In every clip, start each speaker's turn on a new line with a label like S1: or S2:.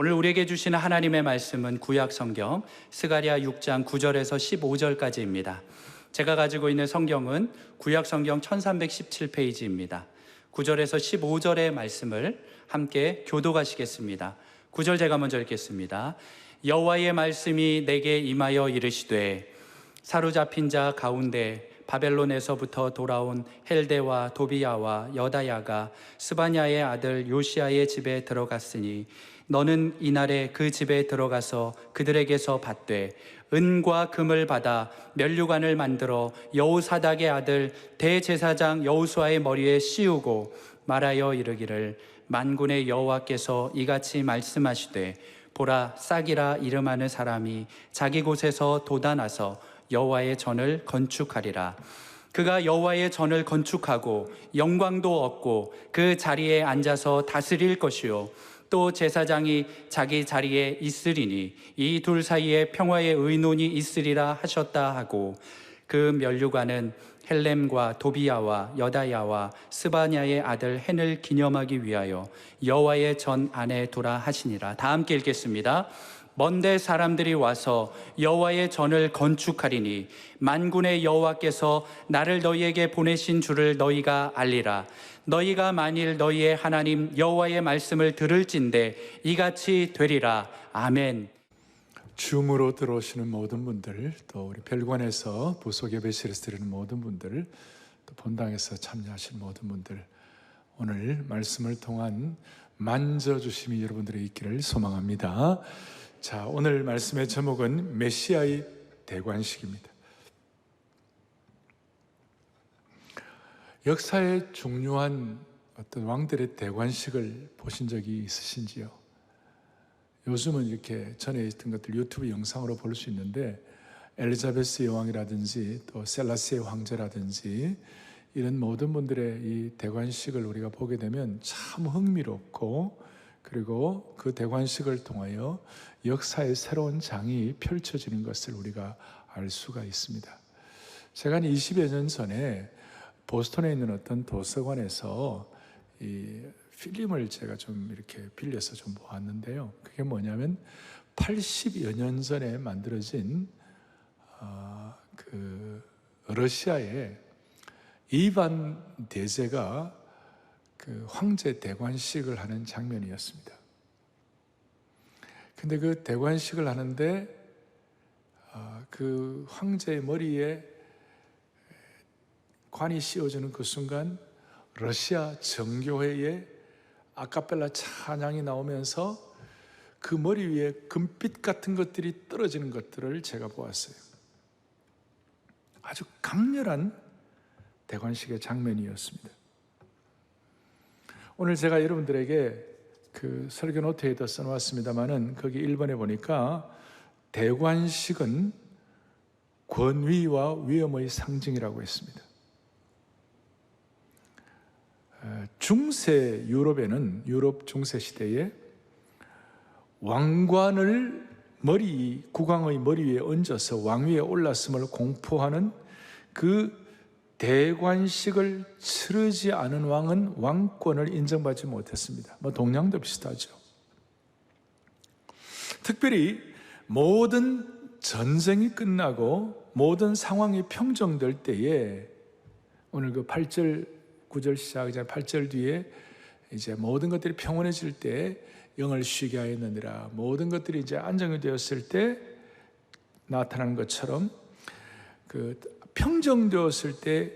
S1: 오늘 우리에게 주시는 하나님의 말씀은 구약 성경 스가랴 6장 9절에서 15절까지입니다. 제가 가지고 있는 성경은 구약 성경 1317페이지입니다. 9절에서 15절의 말씀을 함께 교독하시겠습니다. 9절 제가 먼저 읽겠습니다. 여호와의 말씀이 내게 임하여 이르시되 사로잡힌 자 가운데 바벨론에서부터 돌아온 헬데와 도비야와 여다야가 스바냐의 아들 요시야의 집에 들어갔으니 너는 이날에 그 집에 들어가서 그들에게서 받되 은과 금을 받아 면류관을 만들어 여호사닥의 아들 대제사장 여호수아의 머리에 씌우고 말하여 이르기를 만군의 여호와께서 이같이 말씀하시되 보라 싹이라 이름하는 사람이 자기 곳에서 돋아나서 여호와의 전을 건축하리라. 그가 여호와의 전을 건축하고 영광도 얻고 그 자리에 앉아서 다스릴 것이요 또 제사장이 자기 자리에 있으리니 이 둘 사이에 평화의 의논이 있으리라 하셨다 하고 그 면류관은 헬렘과 도비야와 여다야와 스바냐의 아들 헨을 기념하기 위하여 여호와의 전 안에 두라 하시니라. 다 함께 읽겠습니다. 먼데 사람들이 와서 여호와의 전을 건축하리니 만군의 여호와께서 나를 너희에게 보내신 줄을 너희가 알리라. 너희가 만일 너희의 하나님 여호와의 말씀을 들을진대 이같이 되리라. 아멘.
S2: 줌으로 들어오시는 모든 분들, 또 우리 별관에서 부속 예배실에서 드리는 모든 분들, 또 본당에서 참여하신 모든 분들, 오늘 말씀을 통한 만져주심이 여러분들의 있기를 소망합니다. 자, 오늘 말씀의 제목은 메시아의 대관식입니다. 역사의 중요한 어떤 왕들의 대관식을 보신 적이 있으신지요? 요즘은 이렇게 전에 있던 것들 유튜브 영상으로 볼 수 있는데 엘리자베스 여왕이라든지 또 셀라시아 황제라든지 이런 모든 분들의 이 대관식을 우리가 보게 되면 참 흥미롭고 그리고 그 대관식을 통하여 역사의 새로운 장이 펼쳐지는 것을 우리가 알 수가 있습니다. 제가 한 20여 년 전에 보스턴에 있는 어떤 도서관에서 이 필름을 제가 좀 이렇게 빌려서 좀 보았는데요. 그게 뭐냐면 80여 년 전에 만들어진 그 러시아의 이반 대제가 그 황제 대관식을 하는 장면이었습니다. 근데 그 대관식을 하는데 그 황제의 머리에 관이 씌워지는 그 순간 러시아 정교회의 아카펠라 찬양이 나오면서 그 머리 위에 금빛 같은 것들이 떨어지는 것들을 제가 보았어요. 아주 강렬한 대관식의 장면이었습니다. 오늘 제가 여러분들에게 그 설교 노트에도 써놓았습니다만은 거기 1번에 보니까 대관식은 권위와 위엄의 상징이라고 했습니다. 중세 유럽에는 유럽 중세 시대에 왕관을 국왕의 머리 위에 얹어서 왕위에 올랐음을 공포하는 그 대관식을 치르지 않은 왕은 왕권을 인정받지 못했습니다. 동양도 비슷하죠. 특별히 모든 전쟁이 끝나고 모든 상황이 평정될 때에 오늘 그 8절 9절 시작, 이제 8절 뒤에 이제 모든 것들이 평온해질 때 영을 쉬게 하였느니라. 모든 것들이 이제 안정이 되었을 때 나타나는 것처럼 그 평정되었을 때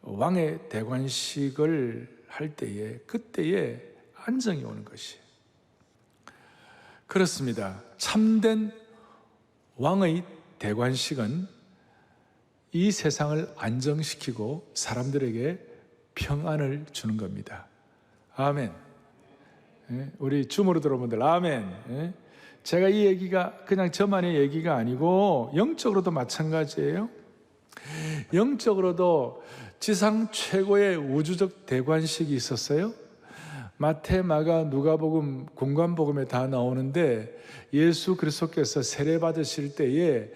S2: 왕의 대관식을 할 때에 그때에 안정이 오는 것이에요. 그렇습니다. 참된 왕의 대관식은 이 세상을 안정시키고 사람들에게 평안을 주는 겁니다. 아멘. 우리 줌으로 들어온 분들 아멘. 제가 이 얘기가 그냥 저만의 얘기가 아니고 영적으로도 마찬가지예요. 영적으로도 지상 최고의 우주적 대관식이 있었어요. 마태, 마가, 누가복음, 공관복음에 다 나오는데 예수 그리스도께서 세례 받으실 때에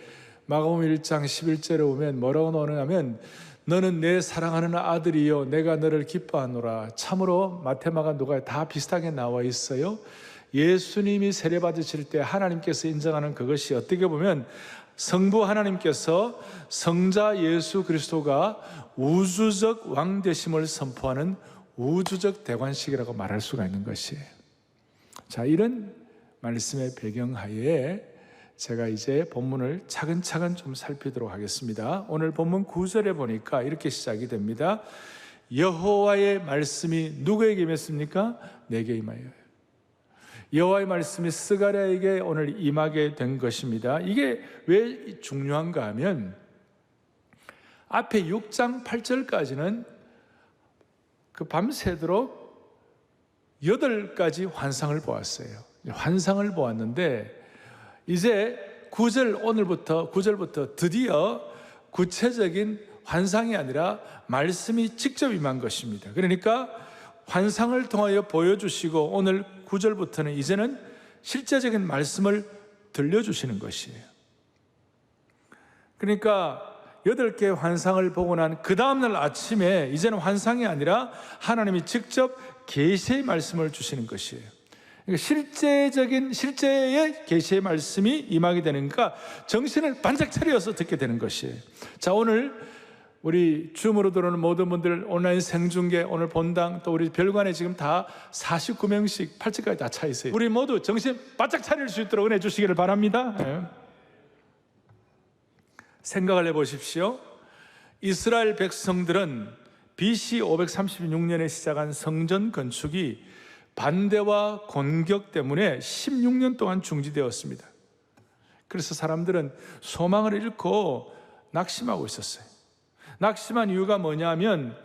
S2: 마가복음 1장 11절에 보면 뭐라고 나오냐면 너는 내 사랑하는 아들이요 내가 너를 기뻐하노라. 참으로 마태, 마가, 누가에 다 비슷하게 나와 있어요. 예수님이 세례 받으실 때 하나님께서 인정하는 그것이 어떻게 보면 성부 하나님께서 성자 예수 그리스도가 우주적 왕되심을 선포하는 우주적 대관식이라고 말할 수가 있는 것이에요. 자, 이런 말씀의 배경하에 제가 이제 본문을 차근차근 좀 살피도록 하겠습니다. 오늘 본문 9절에 보니까 이렇게 시작이 됩니다. 여호와의 말씀이 누구에게 임했습니까? 내게 임하여요. 여호와의 말씀이 스가랴에게 오늘 임하게 된 것입니다. 이게 왜 중요한가 하면 앞에 6장 8절까지는 그 밤새도록 8가지 환상을 보았어요. 환상을 보았는데 이제 9절부터 드디어 구체적인 환상이 아니라 말씀이 직접 임한 것입니다. 그러니까 환상을 통하여 보여주시고 오늘 9절부터는 이제는 실제적인 말씀을 들려주시는 것이에요. 그러니까 8개의 환상을 보고 난 그 다음날 아침에 이제는 환상이 아니라 하나님이 직접 계시의 말씀을 주시는 것이에요. 그러니까 실제의 계시의 말씀이 임하게 되니까 정신을 반짝 차려서 듣게 되는 것이에요. 자, 오늘 우리 줌으로 들어오는 모든 분들 온라인 생중계 오늘 본당 또 우리 별관에 지금 다 49명씩 8층까지 다 차 있어요. 우리 모두 정신 바짝 차릴 수 있도록 은혜 주시기를 바랍니다. 네. 생각을 해보십시오. 이스라엘 백성들은 BC 536년에 시작한 성전 건축이 반대와 공격 때문에 16년 동안 중지되었습니다. 그래서 사람들은 소망을 잃고 낙심하고 있었어요. 낙심한 이유가 뭐냐면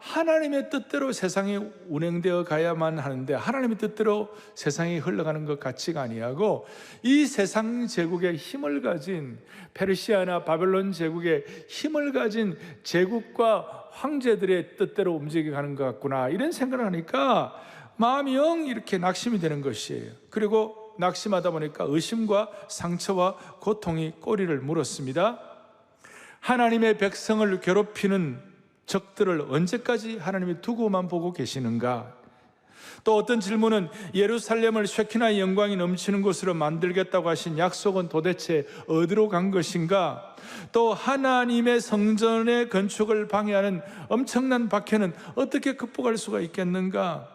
S2: 하나님의 뜻대로 세상이 운행되어 가야만 하는데 하나님의 뜻대로 세상이 흘러가는 것 같지가 아니하고 이 세상 제국의 힘을 가진 페르시아나 바벨론 제국의 힘을 가진 제국과 황제들의 뜻대로 움직여가는 것 같구나 이런 생각을 하니까 마음이 영 이렇게 낙심이 되는 것이에요. 그리고 낙심하다 보니까 의심과 상처와 고통이 꼬리를 물었습니다. 하나님의 백성을 괴롭히는 적들을 언제까지 하나님이 두고만 보고 계시는가? 또 어떤 질문은 예루살렘을 쉐키나의 영광이 넘치는 곳으로 만들겠다고 하신 약속은 도대체 어디로 간 것인가? 또 하나님의 성전의 건축을 방해하는 엄청난 박해는 어떻게 극복할 수가 있겠는가?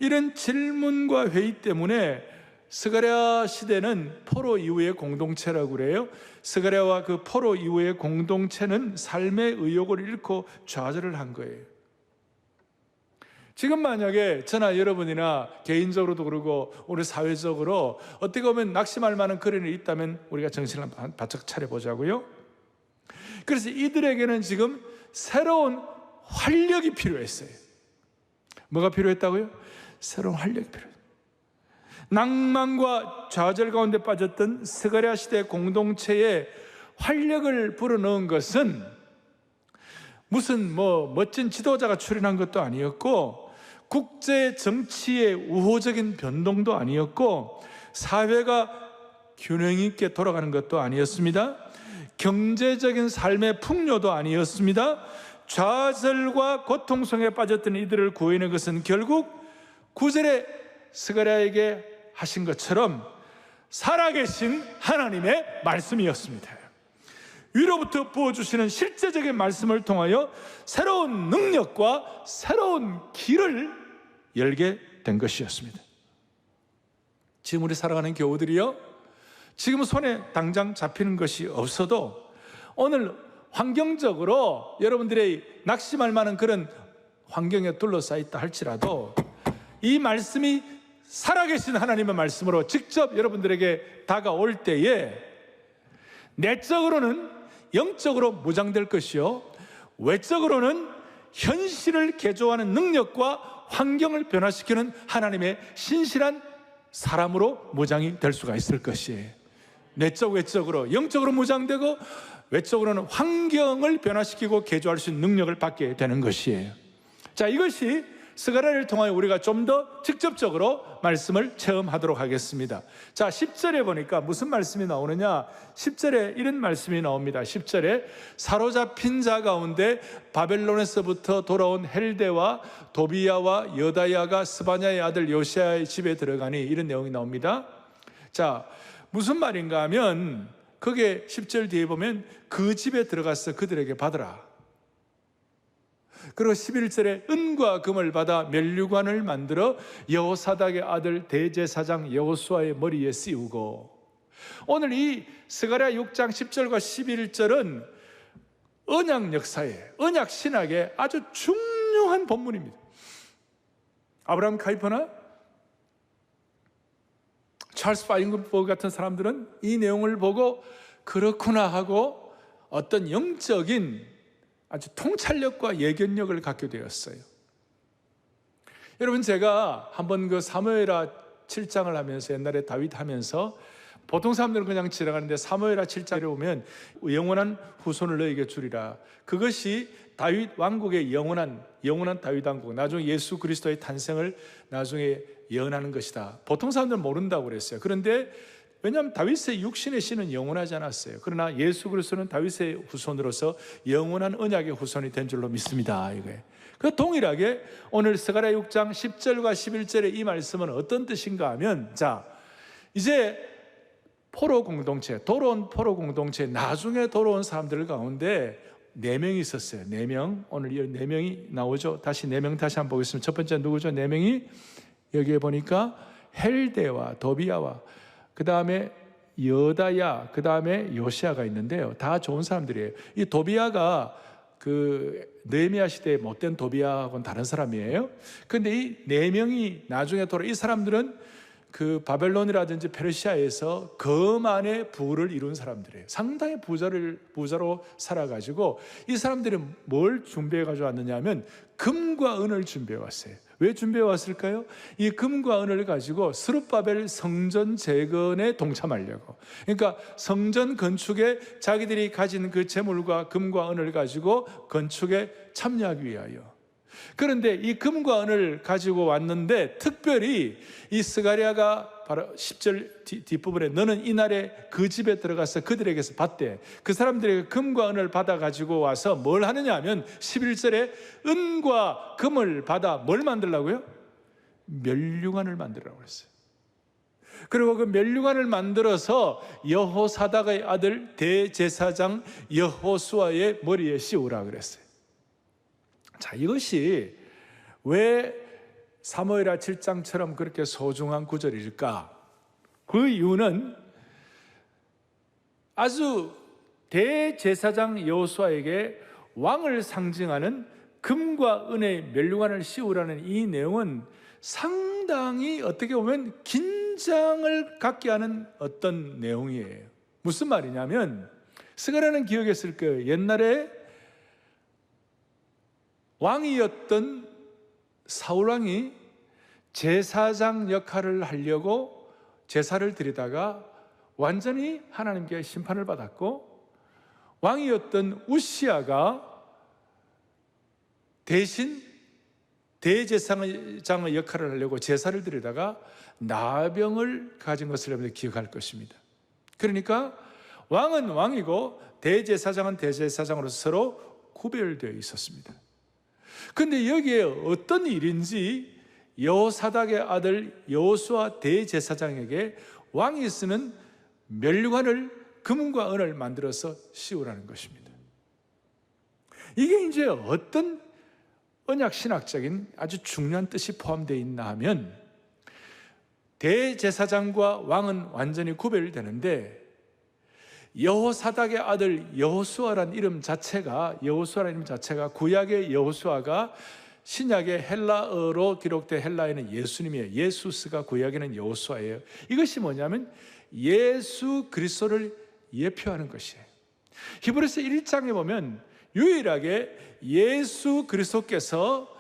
S2: 이런 질문과 회의 때문에 스가랴 시대는 포로 이후의 공동체라고 그래요. 스가랴와 그 포로 이후의 공동체는 삶의 의욕을 잃고 좌절을 한 거예요. 지금 만약에 저나 여러분이나 개인적으로도 그러고 우리 사회적으로 어떻게 보면 낙심할 만한 거리는 있다면 우리가 정신을 바짝 차려보자고요. 그래서 이들에게는 지금 새로운 활력이 필요했어요. 뭐가 필요했다고요? 새로운 활력이 필요했어요. 낭만과 좌절 가운데 빠졌던 스가랴 시대 공동체에 활력을 불어넣은 것은 무슨 멋진 지도자가 출연한 것도 아니었고 국제 정치의 우호적인 변동도 아니었고 사회가 균형 있게 돌아가는 것도 아니었습니다. 경제적인 삶의 풍요도 아니었습니다. 좌절과 고통 속에 빠졌던 이들을 구해내는 것은 결국 9절에 스가랴에게 하신 것처럼 살아계신 하나님의 말씀이었습니다. 위로부터 부어주시는 실제적인 말씀을 통하여 새로운 능력과 새로운 길을 열게 된 것이었습니다. 지금 우리 살아가는 교우들이요, 지금 손에 당장 잡히는 것이 없어도 오늘 환경적으로 여러분들의 낙심할 만한 그런 환경에 둘러싸여 있다 할지라도 이 말씀이 살아계신 하나님의 말씀으로 직접 여러분들에게 다가올 때에 내적으로는 영적으로 무장될 것이요 외적으로는 현실을 개조하는 능력과 환경을 변화시키는 하나님의 신실한 사람으로 무장이 될 수가 있을 것이에요. 내적 외적으로 영적으로 무장되고 외적으로는 환경을 변화시키고 개조할 수 있는 능력을 받게 되는 것이에요. 자, 이것이 스가랴를 통하여 우리가 좀 더 직접적으로 말씀을 체험하도록 하겠습니다. 자, 10절에 보니까 무슨 말씀이 나오느냐? 10절에 이런 말씀이 나옵니다. 10절에 사로잡힌 자 가운데 바벨론에서부터 돌아온 헬데와 도비야와 여다야가 스바냐의 아들 요시야의 집에 들어가니, 이런 내용이 나옵니다. 자, 무슨 말인가 하면 그게 10절 뒤에 보면 그 집에 들어가서 그들에게 받으라. 그리고 11절에 은과 금을 받아 면류관을 만들어 여호사닥의 아들 대제사장 여호수아의 머리에 씌우고, 오늘 이 스가랴 6장 10절과 11절은 언약 역사에, 언약 신학에 아주 중요한 본문입니다. 아브라함 카이퍼나 찰스 파인버그 같은 사람들은 이 내용을 보고 그렇구나 하고 어떤 영적인 아주 통찰력과 예견력을 갖게 되었어요. 여러분, 제가 한번 그 사무엘하 7장을 하면서, 옛날에 다윗 하면서, 보통 사람들은 그냥 지나가는데 사무엘하 7장에 보면 영원한 후손을 너에게 주리라. 그것이 다윗 왕국의 영원한 다윗 왕국, 나중에 예수 그리스도의 탄생을 나중에 예언하는 것이다. 보통 사람들은 모른다고 그랬어요. 그런데 왜냐하면 다윗의 육신의 씨는 영원하지 않았어요. 그러나 예수 그리스도는 다윗의 후손으로서 영원한 언약의 후손이 된 줄로 믿습니다. 이거예요. 그 동일하게 오늘 스가랴 6장 10절과 11절의 이 말씀은 어떤 뜻인가 하면, 자, 이제 포로 공동체, 돌아온 포로 공동체, 나중에 돌아온 사람들 가운데 4명이 있었어요. 4명. 오늘 이 4명이 나오죠. 다시 4명 다시 한번 보겠습니다. 첫 번째 누구죠? 4명이 여기에 보니까 헬데와 도비야와 그 다음에 여다야, 그 다음에 요시야가 있는데요. 다 좋은 사람들이에요. 이 도비야가 그 느헤미야 시대에 못된 도비야하고는 다른 사람이에요. 그런데 이 4명이 나중에 이 사람들은 그 바벨론이라든지 페르시아에서 거만의 부를 이룬 사람들이에요. 상당히 부자로 살아가지고 이 사람들이 뭘 준비해 가지고 왔느냐 하면 금과 은을 준비해 왔어요. 왜 준비해 왔을까요? 이 금과 은을 가지고 스룹바벨 성전 재건에 동참하려고. 그러니까 성전 건축에 자기들이 가진 그 재물과 금과 은을 가지고 건축에 참여하기 위하여. 그런데 이 금과 은을 가지고 왔는데, 특별히 이 스가랴가 바로 10절 뒷부분에 너는 이날에 그 집에 들어가서 그들에게서 받되, 그 사람들에게 금과 은을 받아 가지고 와서 뭘 하느냐 하면 11절에 은과 금을 받아 뭘 만들라고요? 면류관을 만들라고 했어요. 그리고 그 면류관을 만들어서 여호사닥의 아들 대제사장 여호수아의 머리에 씌우라 그랬어요. 자, 이것이 왜 사무엘하 7장처럼 그렇게 소중한 구절일까? 그 이유는 아주 대제사장 여호수아에게 왕을 상징하는 금과 은의 면류관을 씌우라는 이 내용은 상당히 어떻게 보면 긴장을 갖게 하는 어떤 내용이에요. 무슨 말이냐면, 스가랴는 기억했을 거예요. 옛날에 왕이었던 사울왕이 제사장 역할을 하려고 제사를 드리다가 완전히 하나님께 심판을 받았고, 왕이었던 우시야가 대신 대제사장의 역할을 하려고 제사를 드리다가 나병을 가진 것을 여러분들 기억할 것입니다. 그러니까 왕은 왕이고 대제사장은 대제사장으로서 서로 구별되어 있었습니다. 그런데 여기에 어떤 일인지 여호사닥의 아들 여호수아 대제사장에게 왕이 쓰는 면류관을, 금과 은을 만들어서 씌우라는 것입니다. 이게 이제 어떤 언약 신학적인 아주 중요한 뜻이 포함되어 있나 하면, 대제사장과 왕은 완전히 구별되는데 여호사닥의 아들 여호수아라는 이름 자체가 구약의 여호수아가 신약의 헬라어로 기록된 헬라어는 예수님이에요. 예수스가 구약에는 여호수아예요. 이것이 뭐냐면 예수 그리스도를 예표하는 것이에요. 히브리서 1장에 보면 유일하게 예수 그리스도께서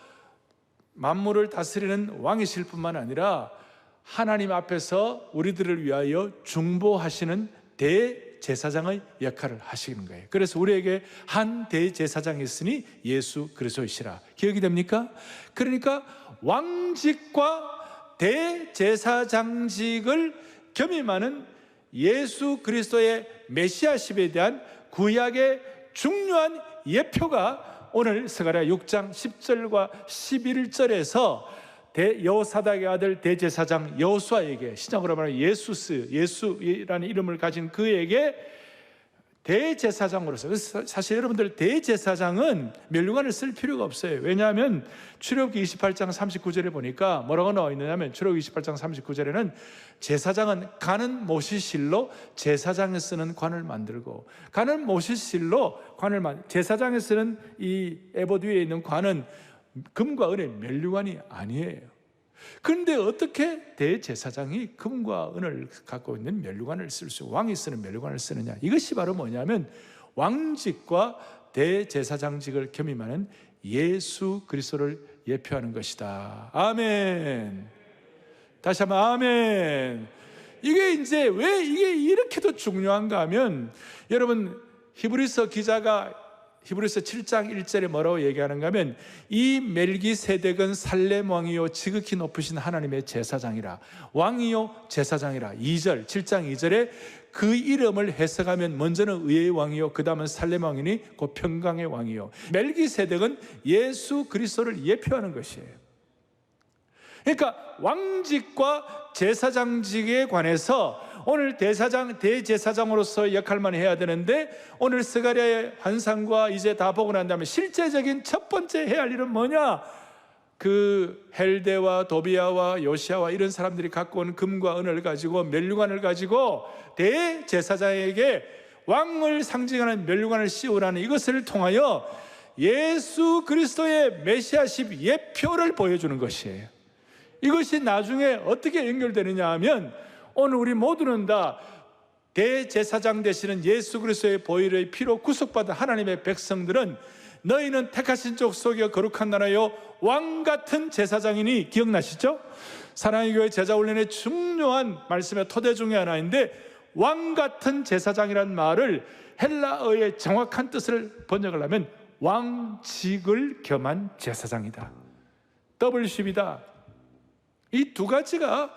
S2: 만물을 다스리는 왕이실 뿐만 아니라 하나님 앞에서 우리들을 위하여 중보하시는 대제사장의 역할을 하시는 거예요. 그래서 우리에게 한 대제사장이 있으니 예수 그리스도이시라. 기억이 됩니까? 그러니까 왕직과 대제사장직을 겸임하는 예수 그리스도의 메시아십에 대한 구약의 중요한 예표가 오늘 스가랴 6장 10절과 11절에서 여호사닥의 아들 대제사장 여호수아에게, 신약으로 말하면 예수라는 이름을 가진 그에게 대제사장으로서, 사실 여러분들 대제사장은 면류관을 쓸 필요가 없어요. 왜냐하면 출애굽기 28장 39절에 보니까 뭐라고 나와 있느냐면, 출애굽기 28장 39절에는 제사장은 가는 모시실로 제사장에 쓰는 관을 만들고, 가는 모시실로 제사장에 쓰는 이 에봇 위에 있는 관은 금과 은의 면류관이 아니에요. 그런데 어떻게 대제사장이 금과 은을 갖고 있는 면류관을 왕이 쓰는 면류관을 쓰느냐? 이것이 바로 뭐냐면 왕직과 대제사장직을 겸임하는 예수 그리스도를 예표하는 것이다. 아멘. 다시 한번 아멘. 이게 이제 왜 이게 이렇게도 중요한가 하면, 여러분 히브리서 기자가 히브리서 7장 1절에 뭐라고 얘기하는가 하면, 이 멜기세덱은 살렘 왕이요 지극히 높으신 하나님의 제사장이라. 왕이요 제사장이라. 7장 2절에 그 이름을 해석하면 먼저는 의의 왕이요 그 다음은 살렘 왕이니 곧 평강의 왕이요. 멜기세덱은 예수 그리스도를 예표하는 것이에요. 그러니까 왕직과 제사장직에 관해서 오늘 대제사장으로서 역할만 해야 되는데, 오늘 스가랴의 환상과 이제 다 보고 난 다음에 실제적인 첫 번째 해야 할 일은 뭐냐? 그 헬데와 도비아와 요시아와 이런 사람들이 갖고 온 금과 은을 가지고, 면류관을 가지고 대제사장에게 왕을 상징하는 면류관을 씌우라는 이것을 통하여 예수 그리스도의 메시아십 예표를 보여주는 것이에요. 이것이 나중에 어떻게 연결되느냐 하면, 오늘 우리 모두는 다 대제사장 되시는 예수 그리스도의 보혈의 피로 구속받은 하나님의 백성들은, 너희는 택하신 족속이여 거룩한 나라요 왕같은 제사장이니, 기억나시죠? 사랑의 교회 제자훈련의 중요한 말씀의 토대 중에 하나인데, 왕같은 제사장이란 말을 헬라어의 정확한 뜻을 번역을 하면 왕직을 겸한 제사장이다, 더블십이다. 이 두 가지가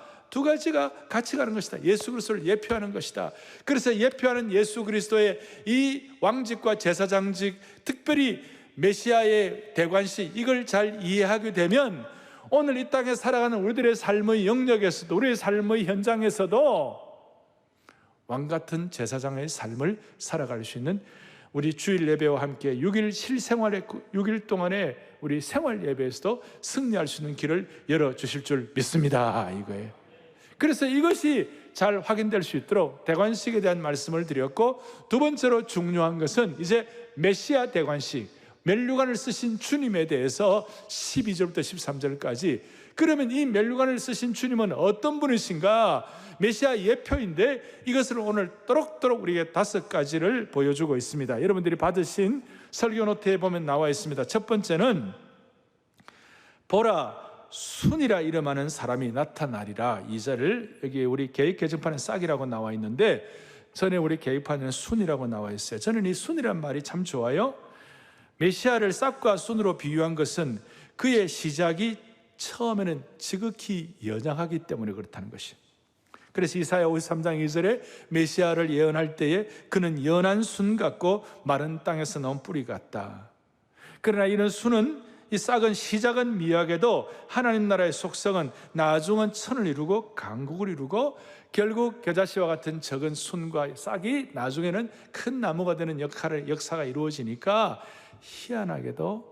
S2: 같이 가는 것이다. 예수 그리스도를 예표하는 것이다. 그래서 예표하는 예수 그리스도의 이 왕직과 제사장직, 특별히 메시아의 대관식, 이걸 잘 이해하게 되면 오늘 이 땅에 살아가는 우리들의 삶의 영역에서도, 우리의 삶의 현장에서도 왕같은 제사장의 삶을 살아갈 수 있는, 우리 주일 예배와 함께 6일 동안의 우리 생활 예배에서도 승리할 수 있는 길을 열어주실 줄 믿습니다. 이거예요. 그래서 이것이 잘 확인될 수 있도록 대관식에 대한 말씀을 드렸고, 두 번째로 중요한 것은 이제 메시아 대관식, 면류관을 쓰신 주님에 대해서 12절부터 13절까지, 그러면 이 면류관을 쓰신 주님은 어떤 분이신가? 메시아 예표인데 이것을 오늘 또록또록 우리에게 5가지를 보여주고 있습니다. 여러분들이 받으신 설교 노트에 보면 나와 있습니다. 첫 번째는 보라 순이라 이름하는 사람이 나타나리라. 2절을 여기 우리 개역 개정판에 싹이라고 나와 있는데, 전에 우리 개역판에는 순이라고 나와 있어요. 저는 이 순이란 말이 참 좋아요. 메시아를 싹과 순으로 비유한 것은 그의 시작이 처음에는 지극히 연약하기 때문에 그렇다는 것이에요. 그래서 이사야 53장 2절에 메시아를 예언할 때에 그는 연한 순 같고 마른 땅에서 나온 뿌리 같다. 그러나 이런 순은, 이 싹은 시작은 미약해도 하나님 나라의 속성은 나중은 천을 이루고 강국을 이루고, 결국 겨자씨와 같은 적은 순과 싹이 나중에는 큰 나무가 되는 역사가 이루어지니까, 희한하게도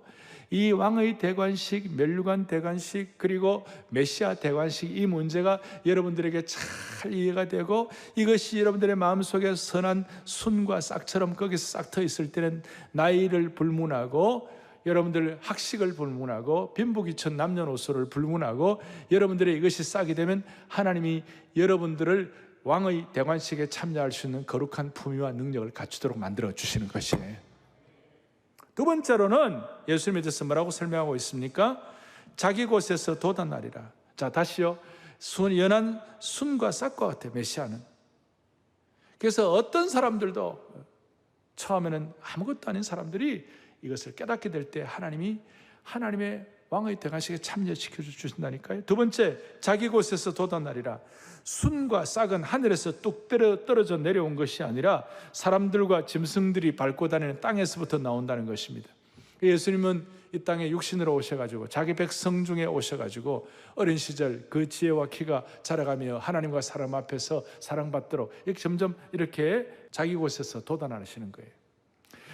S2: 이 왕의 대관식, 면류관 대관식, 그리고 메시아 대관식, 이 문제가 여러분들에게 잘 이해가 되고, 이것이 여러분들의 마음속에 선한 순과 싹처럼 거기서 싹 트여 있을 때는 나이를 불문하고, 여러분들 학식을 불문하고, 빈부귀천 남녀노소를 불문하고, 여러분들의 이것이 싹이 되면 하나님이 여러분들을 왕의 대관식에 참여할 수 있는 거룩한 품위와 능력을 갖추도록 만들어 주시는 것이에요. 두 번째로는 예수님에 대해서 뭐라고 설명하고 있습니까? 자기 곳에서 돋아나리라. 자, 다시요. 연한 순과 싹과 같아, 메시아는. 그래서 어떤 사람들도, 처음에는 아무것도 아닌 사람들이 이것을 깨닫게 될 때 하나님의 왕의 대관식에 참여시켜 주신다니까요. 두 번째, 자기 곳에서 돋아나리라. 순과 싹은 하늘에서 뚝 떨어져 내려온 것이 아니라 사람들과 짐승들이 밟고 다니는 땅에서부터 나온다는 것입니다. 예수님은 이 땅에 육신으로 오셔가지고 자기 백성 중에 오셔가지고 어린 시절 그 지혜와 키가 자라가며 하나님과 사람 앞에서 사랑받도록 이렇게 점점 이렇게 자기 곳에서 돋아나시는 거예요.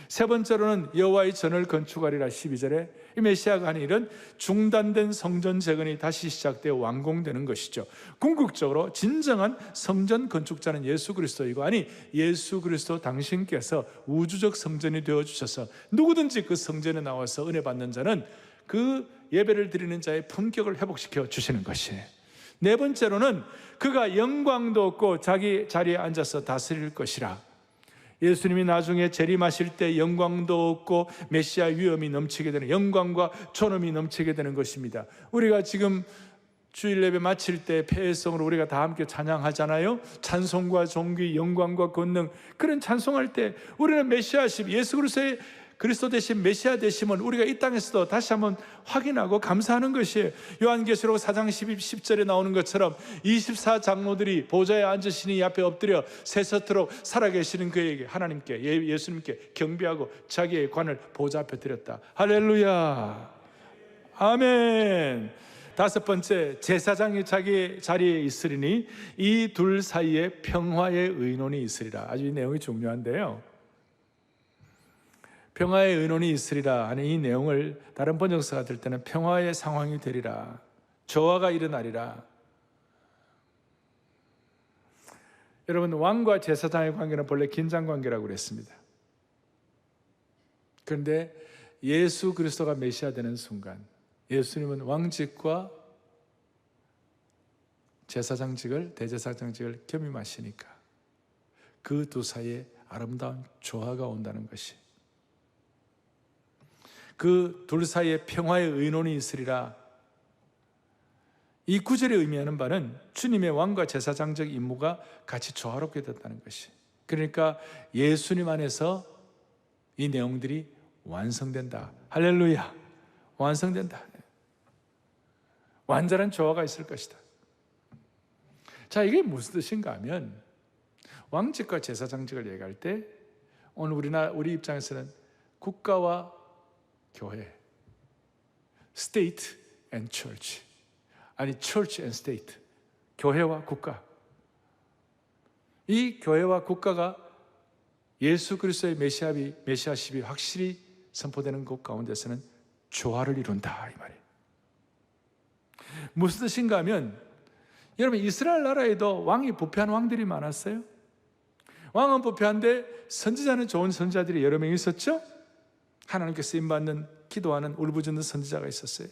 S2: 세 번째로는 여호와의 전을 건축하리라. 12절에 이 메시아가 하는 일은 중단된 성전 재건이 다시 시작되어 완공되는 것이죠. 궁극적으로 진정한 성전 건축자는 예수 그리스도이고, 아니 예수 그리스도 당신께서 우주적 성전이 되어주셔서 누구든지 그 성전에 나와서 은혜 받는 자는 그 예배를 드리는 자의 품격을 회복시켜 주시는 것이에요. 네 번째로는 그가 영광도 없고 자기 자리에 앉아서 다스릴 것이라. 예수님이 나중에 재림하실 때 영광도 없고 메시아 위엄이 넘치게 되는, 영광과 존엄이 넘치게 되는 것입니다. 우리가 지금 주일 예배 마칠 때 폐회성으로 우리가 다 함께 찬양하잖아요. 찬송과 존귀, 영광과 권능, 그런 찬송할 때 우리는 메시아십, 예수 그리스도 대신 메시아 되심은 우리가 이 땅에서도 다시 한번 확인하고 감사하는 것이에요. 요한계시록 4장 10절에 나오는 것처럼 24장로들이 보좌에 앉으시니 앞에 엎드려 세서토록 살아계시는 그에게, 하나님께, 예수님께 경배하고 자기의 관을 보좌 앞에 드렸다. 할렐루야, 아멘. 다섯 번째, 제사장이 자기 자리에 있으리니 이 둘 사이에 평화의 의논이 있으리라. 아주 이 내용이 중요한데요, 평화의 의논이 있으리라 하는 이 내용을 다른 번역서가 들 때는 평화의 상황이 되리라, 조화가 일어나리라. 여러분, 왕과 제사장의 관계는 본래 긴장관계라고 그랬습니다. 그런데 예수 그리스도가 메시아 되는 순간 예수님은 왕직과 제사장직을, 대제사장직을 겸임하시니까 그 두 사이에 아름다운 조화가 온다는 것이, 그 둘 사이에 평화의 의논이 있으리라. 이 구절이 의미하는 바는 주님의 왕과 제사장적 임무가 같이 조화롭게 됐다는 것이, 그러니까 예수님 안에서 이 내용들이 완성된다. 할렐루야, 완성된다. 완전한 조화가 있을 것이다. 자, 이게 무슨 뜻인가 하면, 왕직과 제사장직을 얘기할 때 오늘 우리 입장에서는 국가와 교회, state and church, 아니 church and state, 교회와 국가, 이 교회와 국가가 예수 그리스도의 메시아십이 확실히 선포되는 것 가운데서는 조화를 이룬다, 이 말이에요. 무슨 뜻인가 하면, 여러분, 이스라엘 나라에도 왕이 부패한 왕들이 많았어요. 왕은 부패한데 선지자는 좋은 선지자들이 여러 명 있었죠. 하나님께 쓰임받는, 기도하는, 울부짖는 선지자가 있었어요.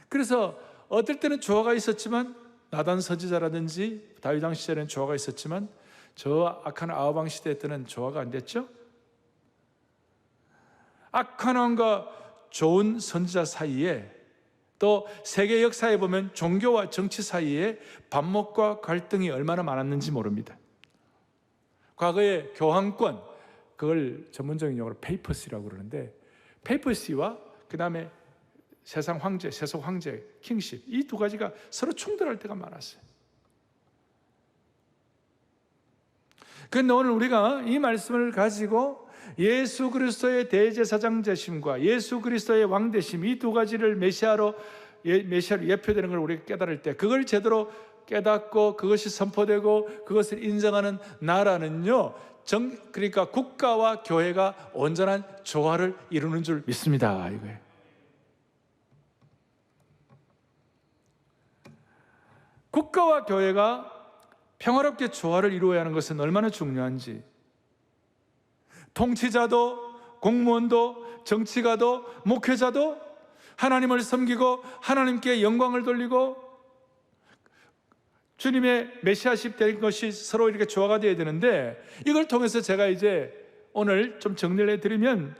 S2: 그래서 어떨 때는 조화가 있었지만, 나단 선지자라든지 다윗 왕 시절에는 조화가 있었지만, 저 악한 아합 왕 시대 때는 조화가 안 됐죠. 악한 왕과 좋은 선지자 사이에, 또 세계 역사에 보면 종교와 정치 사이에 반목과 갈등이 얼마나 많았는지 모릅니다. 과거에 교황권, 그걸 전문적인 용어로 페이퍼시라고 그러는데, 페이퍼시와 그 다음에 세상 황제, 세속 황제, 킹십, 이 두 가지가 서로 충돌할 때가 많았어요. 그런데 오늘 우리가 이 말씀을 가지고 예수 그리스도의 대제사장 되심과 예수 그리스도의 왕 되심, 이 두 가지를 메시아로 예표되는 걸 우리가 깨달을 때, 그걸 제대로 깨닫고 그것이 선포되고 그것을 인정하는 나라는요, 그러니까 국가와 교회가 온전한 조화를 이루는 줄 믿습니다, 이거예요. 국가와 교회가 평화롭게 조화를 이루어야 하는 것은 얼마나 중요한지, 통치자도, 공무원도, 정치가도, 목회자도 하나님을 섬기고 하나님께 영광을 돌리고 주님의 메시아십 될 것이 서로 이렇게 조화가 되어야 되는데, 이걸 통해서 제가 이제 오늘 좀 정리를 해드리면,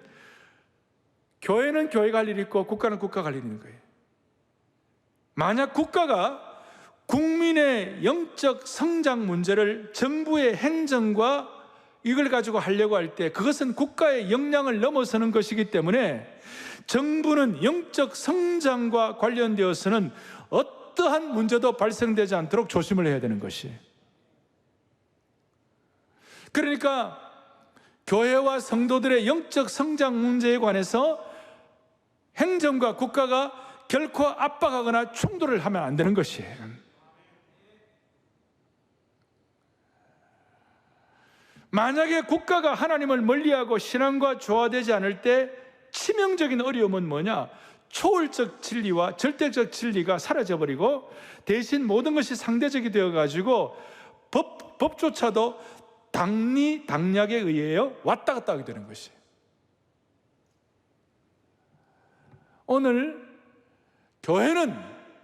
S2: 교회는 교회가 할 일이 있고 국가는 국가가 할 일이 있는 거예요. 만약 국가가 국민의 영적 성장 문제를 정부의 행정과 이걸 가지고 하려고 할 때 그것은 국가의 역량을 넘어서는 것이기 때문에 정부는 영적 성장과 관련되어서는 어떠한 문제도 발생되지 않도록 조심을 해야 되는 것이에요. 그러니까 교회와 성도들의 영적 성장 문제에 관해서 행정과 국가가 결코 압박하거나 충돌을 하면 안 되는 것이에요. 만약에 국가가 하나님을 멀리하고 신앙과 조화되지 않을 때 치명적인 어려움은 뭐냐? 초월적 진리와 절대적 진리가 사라져버리고 대신 모든 것이 상대적이 되어가지고 법조차도 당리당략에 의해요 왔다 갔다 하게 되는 것이에요. 오늘 교회는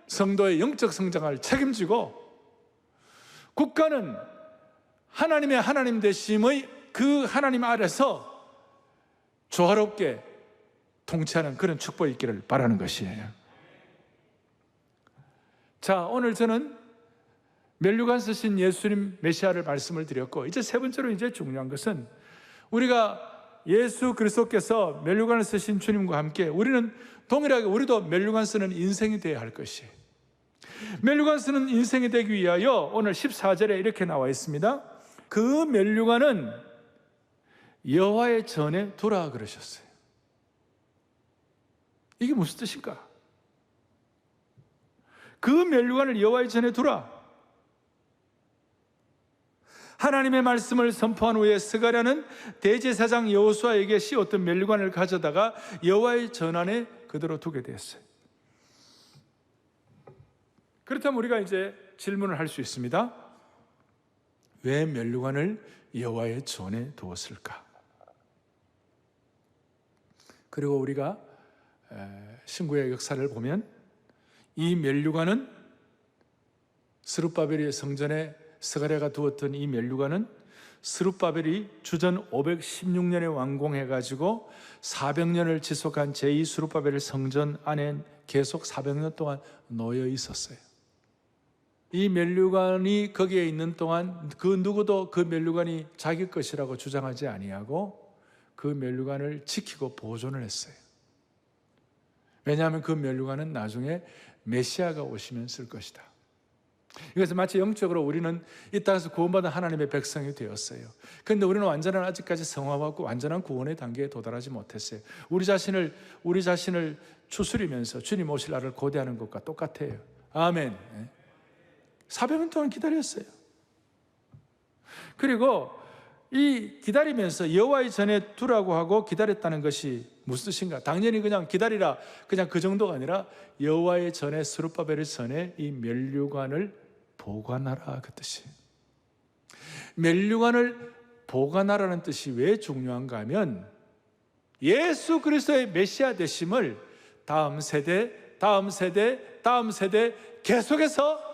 S2: 성도의 영적 성장을 책임지고 국가는 하나님의 하나님 되심의 그 하나님 아래서 조화롭게 통치하는 그런 축복이 있기를 바라는 것이에요. 자, 오늘 저는 면류관 쓰신 예수님 메시아를 말씀을 드렸고, 이제 세 번째로 이제 중요한 것은 우리가 예수 그리스도께서 면류관을 쓰신 주님과 함께 우리는 동일하게 우리도 면류관 쓰는 인생이 되어야 할 것이에요. 면류관 쓰는 인생이 되기 위하여 오늘 14절에 이렇게 나와 있습니다. 그 면류관은 여호와의 전에 두라 그러셨어요. 이게 무슨 뜻일까? 그 면류관을 여호와의 전에 두라. 하나님의 말씀을 선포한 후에 스가랴는 대제사장 여호수아에게 씌웠던 면류관을 가져다가 여호와의 전 안에 그대로 두게 되었어요. 그렇다면 우리가 이제 질문을 할 수 있습니다. 왜 면류관을 여호와의 전에 두었을까? 그리고 우리가 신구약 역사를 보면 이 면류관은 스룹바벨의 성전에 스가랴가 두었던 이 면류관은 스룹바벨이 주전 516년에 완공해가지고 400년을 지속한 제2 스룹바벨 성전 안에 계속 400년 동안 놓여 있었어요. 이 면류관이 거기에 있는 동안 그 누구도 그 면류관이 자기 것이라고 주장하지 아니하고 그 면류관을 지키고 보존을 했어요. 왜냐하면 그 면류관은 나중에 메시아가 오시면 쓸 것이다. 이것은 마치 영적으로 우리는 이 땅에서 구원받은 하나님의 백성이 되었어요. 그런데 우리는 완전한 아직까지 성화하고 완전한 구원의 단계에 도달하지 못했어요. 우리 자신을 추스리면서 주님 오실 날을 고대하는 것과 똑같아요. 아멘. 400년 동안 기다렸어요. 그리고 이 기다리면서 여호와의 전에 두라고 하고 기다렸다는 것이 무슨 뜻인가? 당연히 그냥 기다리라, 그냥 그 정도가 아니라 여호와의 전에 스룹바벨의 전에 이 면류관을 보관하라, 그 뜻이에요. 면류관을 보관하라는 뜻이 왜 중요한가 하면 예수 그리스도의 메시아 되심을 다음 세대 계속해서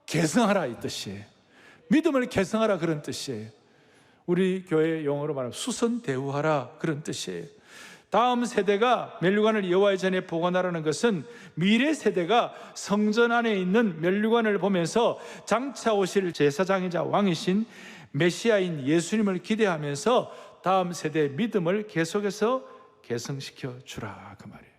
S2: 계승하라, 이 뜻이에요. 믿음을 계승하라, 그런 뜻이에요. 우리 교회 용어로 말하면 수선대우하라, 그런 뜻이에요. 다음 세대가 면류관을 여호와의 전에 보관하라는 것은 미래 세대가 성전 안에 있는 면류관을 보면서 장차 오실 제사장이자 왕이신 메시아인 예수님을 기대하면서 다음 세대의 믿음을 계속해서 계승시켜 주라, 그 말이에요.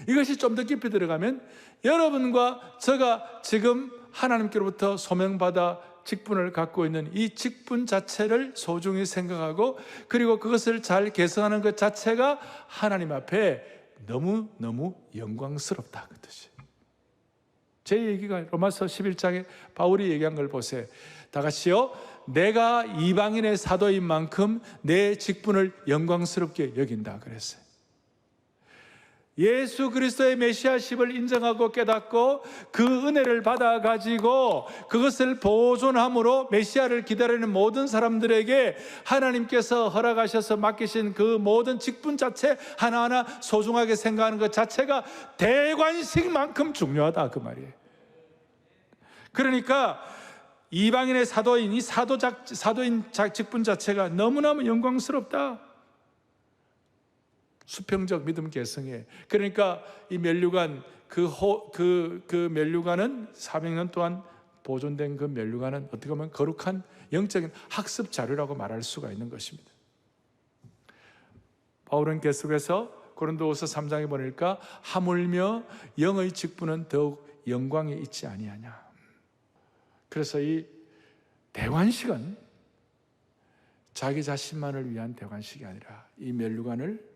S2: 이것이 좀 더 깊이 들어가면 여러분과 제가 지금 하나님께로부터 소명받아 직분을 갖고 있는 이 직분 자체를 소중히 생각하고 그리고 그것을 잘 개선하는 것 자체가 하나님 앞에 너무너무 영광스럽다, 그 뜻이에요. 제 얘기가 로마서 11장에 바울이 얘기한 걸 보세요. 다 같이요. 내가 이방인의 사도인 만큼 내 직분을 영광스럽게 여긴다 그랬어요. 예수 그리스도의 메시아십을 인정하고 깨닫고 그 은혜를 받아가지고 그것을 보존함으로 메시아를 기다리는 모든 사람들에게 하나님께서 허락하셔서 맡기신 그 모든 직분 자체 하나하나 소중하게 생각하는 것 자체가 대관식만큼 중요하다, 그 말이에요. 그러니까 이방인의 사도인, 이 사도인 직분 자체가 너무너무 영광스럽다. 수평적 믿음 개성에. 그러니까 이 면류관 그 면류관은 400년 동안 보존된 그 면류관은 어떻게 보면 거룩한 영적인 학습 자료라고 말할 수가 있는 것입니다. 바울은 계속해서 고린도후서 3장에 보니까 하물며 영의 직분은 더욱 영광에 있지 아니하냐. 그래서 이 대관식은 자기 자신만을 위한 대관식이 아니라 이 면류관을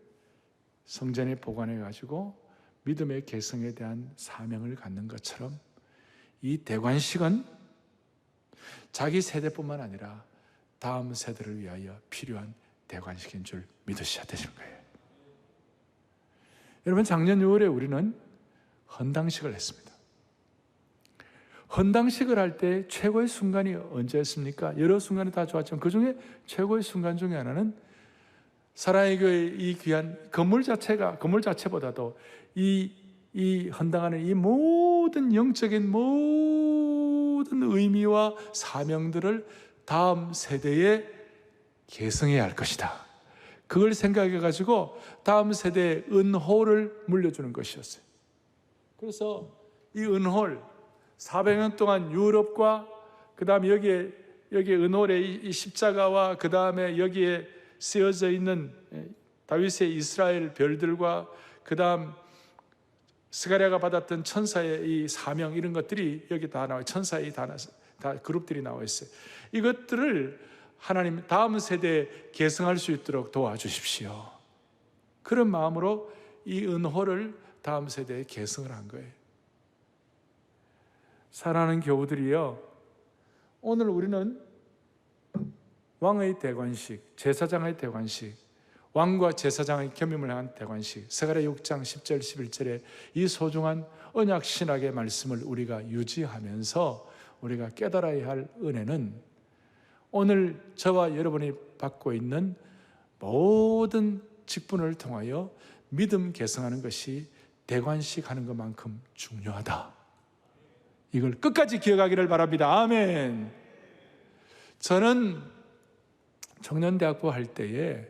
S2: 성전에 보관해 가지고 믿음의 계승에 대한 사명을 갖는 것처럼 이 대관식은 자기 세대뿐만 아니라 다음 세대를 위하여 필요한 대관식인 줄 믿으셔야 되는 거예요. 여러분, 작년 6월에 우리는 헌당식을 했습니다. 헌당식을 할 때 최고의 순간이 언제였습니까? 여러 순간이 다 좋았지만 그 중에 최고의 순간 중에 하나는 사랑의 교회 이 귀한 건물 자체보다도 이 헌당하는 이 모든 영적인 모든 의미와 사명들을 다음 세대에 계승해야 할 것이다. 그걸 생각해 가지고 다음 세대에 은호를 물려주는 것이었어요. 그래서 이 은홀 400년 동안 유럽과 그 다음에 여기에 은홀의 이 십자가와 그 다음에 여기에 쓰여져 있는 다윗의 이스라엘 별들과 그 다음 스가랴가 받았던 천사의 이 사명 이런 것들이 여기 다 나와요. 천사의 다 그룹들이 나와 있어요. 이것들을 하나님 다음 세대에 계승할 수 있도록 도와주십시오. 그런 마음으로 이 은호를 다음 세대에 계승을 한 거예요. 사랑하는 교우들이요, 오늘 우리는 왕의 대관식, 제사장의 대관식, 왕과 제사장의 겸임을 한 대관식, 스가랴 6장 10절 11절에 이 소중한 언약 신학의 말씀을 우리가 유지하면서 우리가 깨달아야 할 은혜는 오늘 저와 여러분이 받고 있는 모든 직분을 통하여 믿음 계승하는 것이 대관식 하는 것만큼 중요하다. 이걸 끝까지 기억하기를 바랍니다. 아멘. 저는 청년대학부 할 때에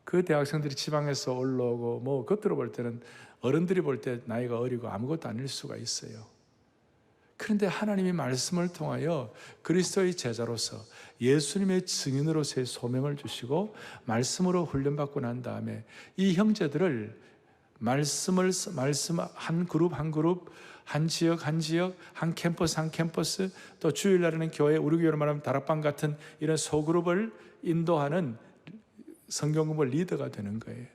S2: 그 대학생들이 지방에서 올라오고 겉으로 볼 때는 어른들이 볼 때 나이가 어리고 아무것도 아닐 수가 있어요. 그런데 하나님이 말씀을 통하여 그리스도의 제자로서 예수님의 증인으로서의 소명을 주시고 말씀으로 훈련받고 난 다음에 이 형제들을 말씀 한 그룹 한 그룹, 한 지역 한 지역, 한 캠퍼스 한 캠퍼스, 또 주일날에는 교회, 우리 교회로 말하면 다락방 같은 이런 소그룹을 인도하는 성경공부 리더가 되는 거예요.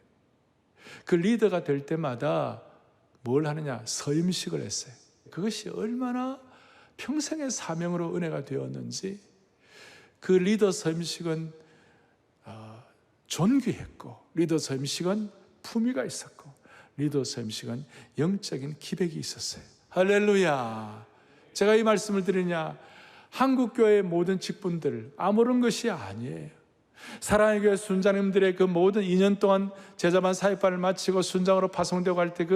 S2: 그 리더가 될 때마다 뭘 하느냐? 서임식을 했어요. 그것이 얼마나 평생의 사명으로 은혜가 되었는지. 그 리더 서임식은 존귀했고, 리더 서임식은 품위가 있었고, 리더 서임식은 영적인 기백이 있었어요. 할렐루야. 제가 이 말씀을 드리냐, 한국교회의 모든 직분들 아무런 것이 아니에요. 사랑의 교회 순장님들의 그 모든 2년 동안 제자반 사역반을 마치고 순장으로 파송되고 할 때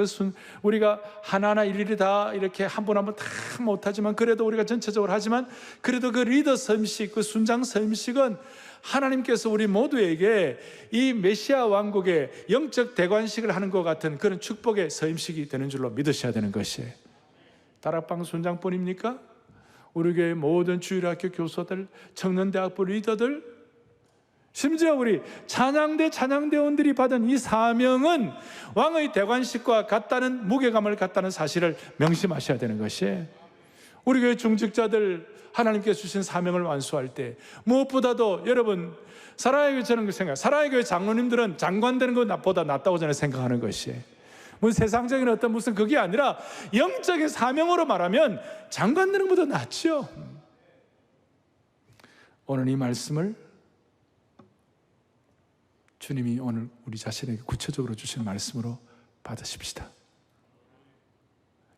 S2: 우리가 하나하나 일일이 다 이렇게 한 분 한 분 다 못하지만 그래도 우리가 전체적으로 하지만 그래도 그 리더 서임식, 그 순장 서임식은 하나님께서 우리 모두에게 이 메시아 왕국의 영적 대관식을 하는 것 같은 그런 축복의 서임식이 되는 줄로 믿으셔야 되는 것이에요. 다락방 순장뿐입니까? 우리 교회 모든 주일학교 교사들, 청년대학부 리더들, 심지어 우리 찬양대원들이 받은 이 사명은 왕의 대관식과 같다는 무게감을 갖다는 사실을 명심하셔야 되는 것이에요. 우리 교회 중직자들 하나님께서 주신 사명을 완수할 때 무엇보다도 여러분, 사랑의 교회 저는 생각, 사랑의 교회 장로님들은 장관 되는 것보다 낫다고 저는 생각하는 것이에요. 세상적인 어떤 무슨 그게 아니라 영적인 사명으로 말하면 장관 되는 것보다 낫죠. 오늘 이 말씀을 주님이 오늘 우리 자신에게 구체적으로 주신 말씀으로 받으십시다.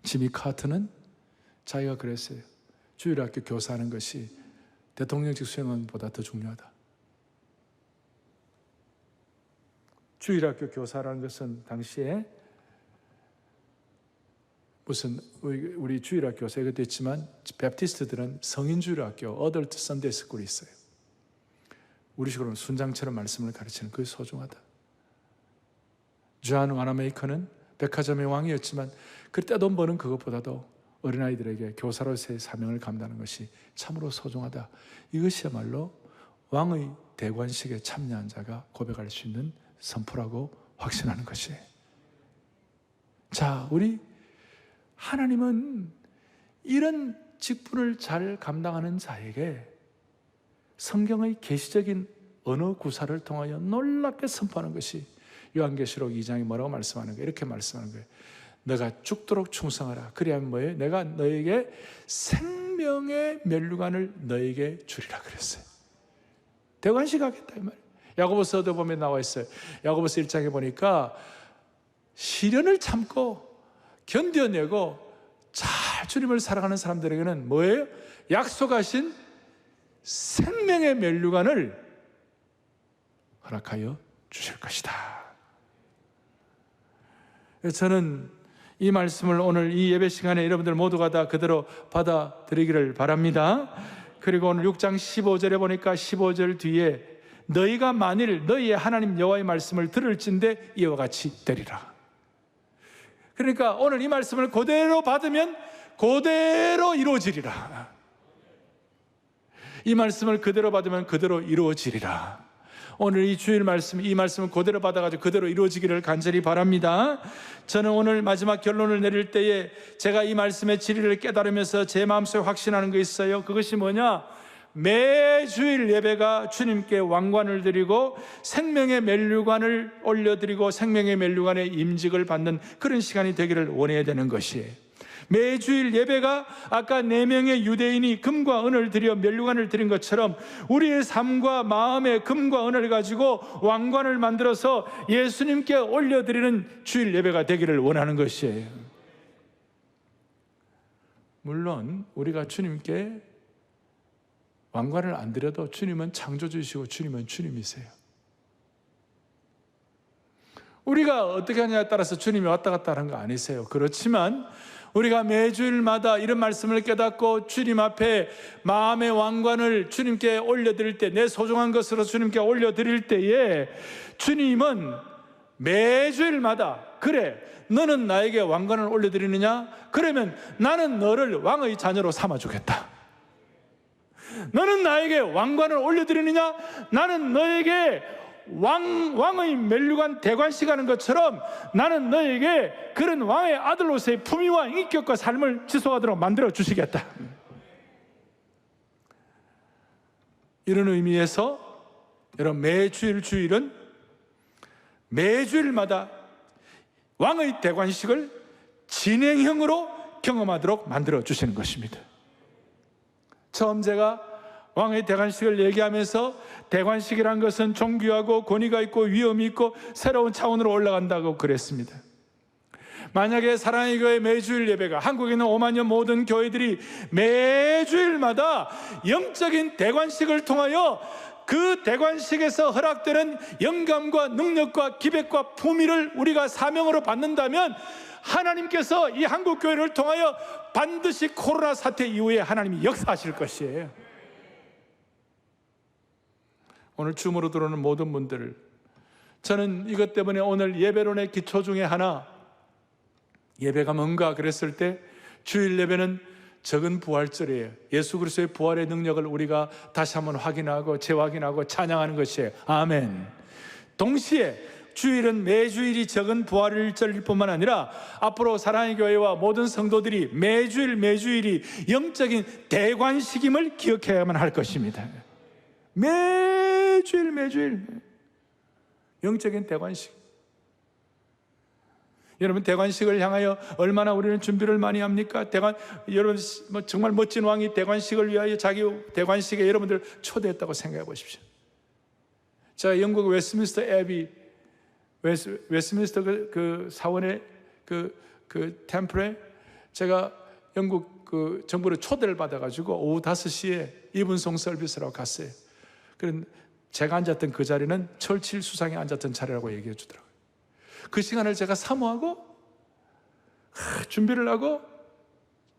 S2: 지미 카트는 자기가 그랬어요. 주일학교 교사하는 것이 대통령직 수행원보다 더 중요하다. 주일학교 교사라는 것은 당시에 무슨 우리 주일학교 교사 이것도 있지만 베프티스트들은 성인주일학교 어덜트 선데이 스쿨이 있어요. 우리식으로는 순장처럼 말씀을 가르치는 그게 소중하다. 존 와나메이커는 백화점의 왕이었지만 그때 돈 버는 그것보다도 어린아이들에게 교사로서의 사명을 감당하는 것이 참으로 소중하다. 이것이야말로 왕의 대관식에 참여한 자가 고백할 수 있는 선포라고 확신하는 것이에요. 자, 우리 하나님은 이런 직분을 잘 감당하는 자에게 성경의 계시적인 언어 구사를 통하여 놀랍게 선포하는 것이 요한계시록 2장이 뭐라고 말씀하는 거예요? 이렇게 말씀하는 거예요. 너가 죽도록 충성하라. 그리하면 뭐예요? 내가 너에게 생명의 면류관을 너에게 주리라 그랬어요. 대관식 하겠다 이 말이에요. 야고보서도 보면 나와 있어요. 야고보서 1장에 보니까 시련을 참고 견뎌내고 잘 주님을 사랑하는 사람들에게는 뭐예요? 약속하신 생명의 면류관을 허락하여 주실 것이다. 저는 이 말씀을 오늘 이 예배 시간에 여러분들 모두가 다 그대로 받아들이기를 바랍니다. 그리고 오늘 6장 15절에 보니까 15절 뒤에 너희가 만일 너희의 하나님 여호와의 말씀을 들을진대 이와 같이 되리라. 그러니까 오늘 이 말씀을 그대로 받으면 그대로 이루어지리라. 이 말씀을 그대로 받으면 그대로 이루어지리라. 오늘 이 주일 말씀, 이 말씀을 그대로 받아가지고 그대로 이루어지기를 간절히 바랍니다. 저는 오늘 마지막 결론을 내릴 때에 제가 이 말씀의 진리를 깨달으면서 제 마음속에 확신하는 거 있어요. 그것이 뭐냐? 매주일 예배가 주님께 왕관을 드리고 생명의 면류관을 올려드리고 생명의 면류관의 임직을 받는 그런 시간이 되기를 원해야 되는 것이에요. 매주일 예배가 아까 4명의 유대인이 금과 은을 드려 면류관을 드린 것처럼 우리의 삶과 마음의 금과 은을 가지고 왕관을 만들어서 예수님께 올려드리는 주일 예배가 되기를 원하는 것이에요. 물론 우리가 주님께 왕관을 안 드려도 주님은 창조주이시고 주님은 주님이세요. 우리가 어떻게 하냐에 따라서 주님이 왔다 갔다 하는 거 아니세요. 그렇지만 우리가 매주일마다 이런 말씀을 깨닫고 주님 앞에 마음의 왕관을 주님께 올려드릴 때, 내 소중한 것으로 주님께 올려드릴 때에 주님은 매주일마다 그래 너는 나에게 왕관을 올려드리느냐? 그러면 나는 너를 왕의 자녀로 삼아주겠다. 너는 나에게 왕관을 올려드리느냐? 나는 너에게 왕의 면류관 대관식 하는 것처럼 나는 너에게 그런 왕의 아들로서의 품위와 인격과 삶을 지속하도록 만들어 주시겠다. 이런 의미에서 여러분 매주일 주일은 매주일마다 왕의 대관식을 진행형으로 경험하도록 만들어 주시는 것입니다. 처음 제가 왕의 대관식을 얘기하면서 대관식이란 것은 존귀하고 권위가 있고 위엄이 있고 새로운 차원으로 올라간다고 그랬습니다. 만약에 사랑의 교회 매주일 예배가 한국에 있는 5만여 모든 교회들이 매주일마다 영적인 대관식을 통하여 그 대관식에서 허락되는 영감과 능력과 기백과 품위를 우리가 사명으로 받는다면 하나님께서 이 한국교회를 통하여 반드시 코로나 사태 이후에 하나님이 역사하실 것이에요. 오늘 줌으로 들어오는 모든 분들을 저는 이것 때문에 오늘 예배론의 기초 중에 하나, 예배가 뭔가 그랬을 때 주일 예배는 적은 부활절이에요. 예수 그리스도의 부활의 능력을 우리가 다시 한번 확인하고 재확인하고 찬양하는 것이에요. 아멘. 동시에 주일은 매주일이 적은 부활일절일 뿐만 아니라 앞으로 사랑의 교회와 모든 성도들이 매주일이 영적인 대관식임을 기억해야만 할 것입니다. 매주일 영적인 대관식. 여러분 대관식을 향하여 얼마나 우리는 준비를 많이 합니까? 여러분 정말 멋진 왕이 대관식을 위하여 자기 대관식에 여러분들 초대했다고 생각해 보십시오. 제가 영국 웨스트민스터 애비, 웨스트민스터 그 사원의 그 템플에 제가 영국 그 정부로 초대를 받아가지고 오후 5시에 이분송 서비스라고 갔어요. 그런 제가 앉았던 그 자리는 철칠 수상이 앉았던 자리라고 얘기해 주더라고요. 그 시간을 제가 사모하고 준비를 하고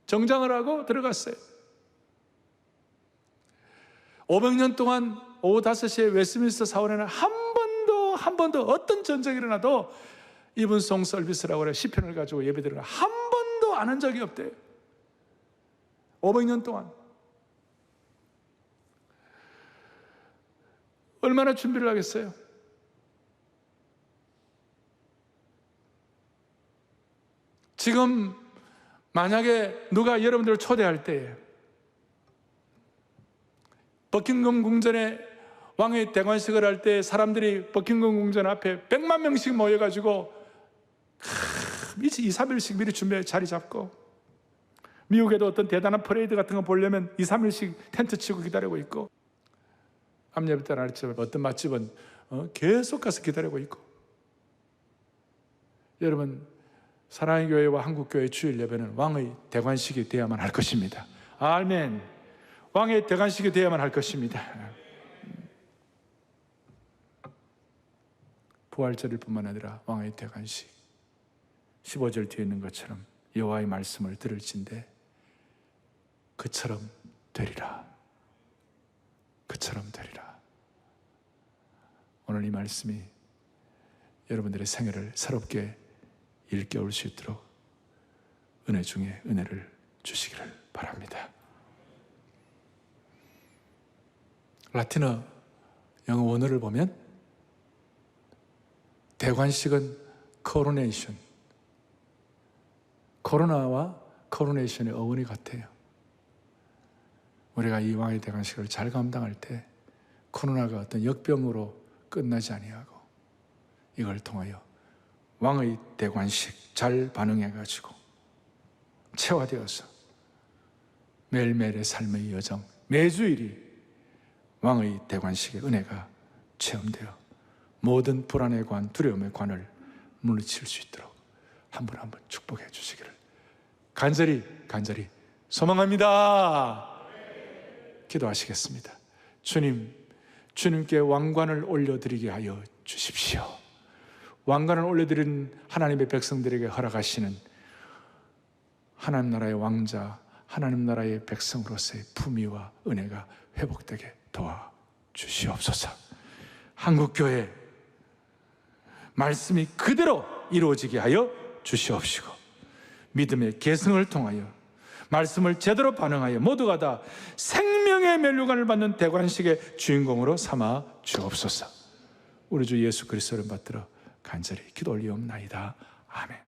S2: 정장을 하고 들어갔어요. 500년 동안 오후 5시에 웨스트민스터 사원에는 한 번도 어떤 전쟁이 일어나도 이분송 서비스라고 그래 시편을 가지고 예배드리는 한 번도 안 한 적이 없대요. 500년 동안 얼마나 준비를 하겠어요? 지금 만약에 누가 여러분들을 초대할 때에 버킹엄 궁전에 왕의 대관식을 할 때 사람들이 버킹엄 궁전 앞에 100만 명씩 모여가지고 2, 3일씩 미리 준비해 자리 잡고, 미국에도 어떤 대단한 퍼레이드 같은 거 보려면 2, 3일씩 텐트 치고 기다리고 있고, 암예배 때는 알지만 어떤 맛집은 계속 가서 기다리고 있고. 여러분, 사랑의 교회와 한국교회 주일 예배는 왕의 대관식이 되어야만 할 것입니다. 아멘. 왕의 대관식이 되어야만 할 것입니다. 부활절일 뿐만 아니라 왕의 대관식, 15절 뒤에 있는 것처럼 여호와의 말씀을 들을진대 그처럼 되리라. 그처럼 되리라. 오늘 이 말씀이 여러분들의 생애를 새롭게 일깨울 수 있도록 은혜 중에 은혜를 주시기를 바랍니다. 라틴어 영어 원어를 보면 대관식은 코로네이션, 코로나와 코로네이션의 어원이 같아요. 우리가 이 왕의 대관식을 잘 감당할 때 코로나가 어떤 역병으로 끝나지 아니하고 이걸 통하여 왕의 대관식 잘 반응해가지고 체화되어서 매일매일의 삶의 여정, 매주일이 왕의 대관식의 은혜가 체험되어 모든 불안의 관, 두려움의 관을 물리칠 수 있도록 한 분 한 분 축복해 주시기를 간절히 소망합니다. 기도하시겠습니다. 주님께 왕관을 올려드리게 하여 주십시오. 왕관을 올려드린 하나님의 백성들에게 허락하시는 하나님 나라의 왕자, 하나님 나라의 백성으로서의 품위와 은혜가 회복되게 도와주시옵소서. 한국교회 말씀이 그대로 이루어지게 하여 주시옵시고, 믿음의 계승을 통하여 말씀을 제대로 반응하여 모두가 다 생명의 면류관을 받는 대관식의 주인공으로 삼아 주옵소서. 우리 주 예수 그리스도를 받들어 간절히 기도 올리옵나이다. 아멘.